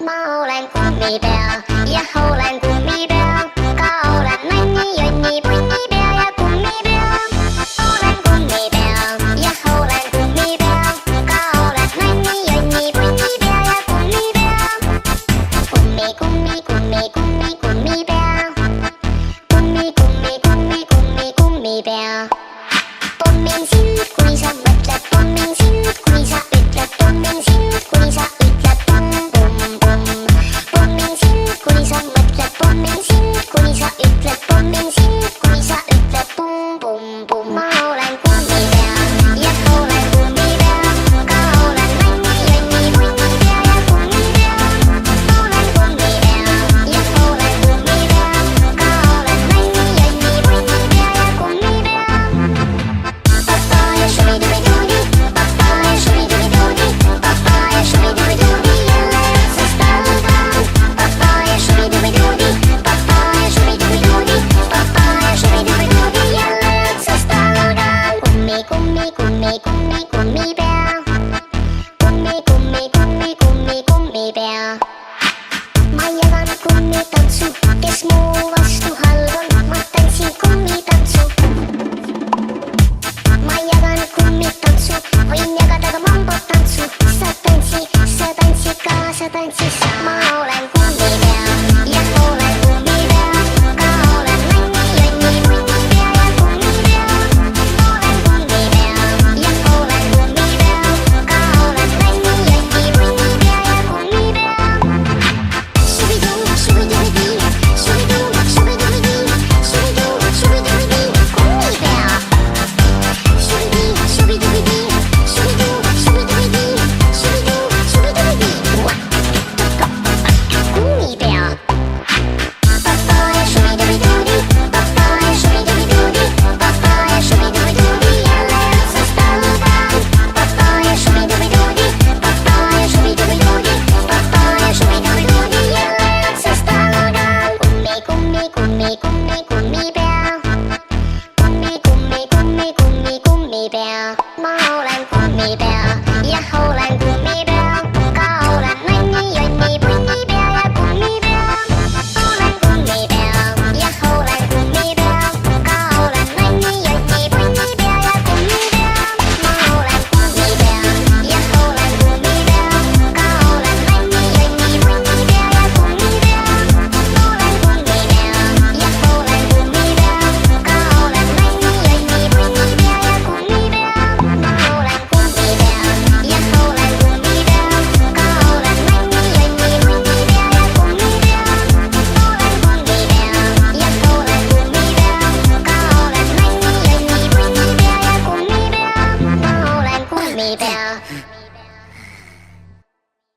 Ma olen kummipea ja olen kummipea. Ka olen nänni, jonni, punnipea ja kummipea. Olen kummipea ja olen kummipea. Ka olen nänni, jonni, punnipea ja kummipea. Kummi, kummi, kummi, kummi, kummipea. Kummi, kummi, kummi, kummi, kummipea. Pommin sind, kuni sa mõtled, pommin sind, kuni sa ütled, pommin sind, kuni sa ütled pum, pum, pum. Pommin sind, kuni sa mõtled, pommin sind, kuni sa ütled, pommin sind, kuni sa ütled pum, pum, pum. Ma olen kummipea ja olen kummipea. Ka olen nänni, jonni, punnipea ja kummipea. Olen kummipea ja olen kummipea. Ka olen nänni, jonni, punnipea ja kummipea. Papaya shubidubidoodi, papaya shubidubidoodi, papaya shubidubidoodi, jälle otsast algan. Papaya shubidubidoodi, papaya shubidubidoodi, papaya shubidubidoodi, jälle otsast algan. Kummi, kummi, kummi, kummi, kummipea. Kummi, kummi, kummi, kummi, kummipea. Ma jagan kummitantsu, kes mu vastu halb on, ma tantsin kummitantsu. Ma jagan kummitantsu, võin jagada ka mambotantsu. Sa tantsid ka, sa tantsid sa. Ma olen kummipea ja olen kummipea. Ka olen nänni, jonni, punnipea ja kummipea. Olen kummipea ja olen kummipea. Ka olen nänni, jonni, punnipea ja kummipea. Shubidoo, shubidoo-dee, shubidoo, shubidoo-dee, shubidoo, shubidoo-dee, kummipea. Shubidi, shubidoo-dee, shubidoo, shubidoo-dee, shubidoo, shubidoo-dee. Kummipea. Papaya shubidubidoodi, papaya shubidubidoodi, papaya shubidubidoodi, jälle otsast algan. Papaya shubidubidoodi, papaya shubidubidoodi, papaya shubidubidoodi, jälle otsast algan. Kummi, kummi, kummi, kummi, kummipea. Kummi, kummi, kummi, kummi, kummipea. Ma olen kummipea ja olen kummipea. Ka olen nänni, jonni, punnipea ja kummipea. Olen kummipea ja olen kummipea. Ka olen nänni, jonni, punnipea ja kummipea. Ma olen kummipea ja olen kummipea. Ka olen nänni, jonni, punnipea ja kummipea. Olen kummipea ja olen kummipea. Ka olen nänni, jonni, punnipea ja kummipea. Ma olen kummipea ja olen kummipea. Ka olen nänni, jonni, punnipea ja kummipea. Olen kummipea ja olen kummipea. Ka olen nänni, jonni, punnipea ja kummipea. Ma olen kummipea.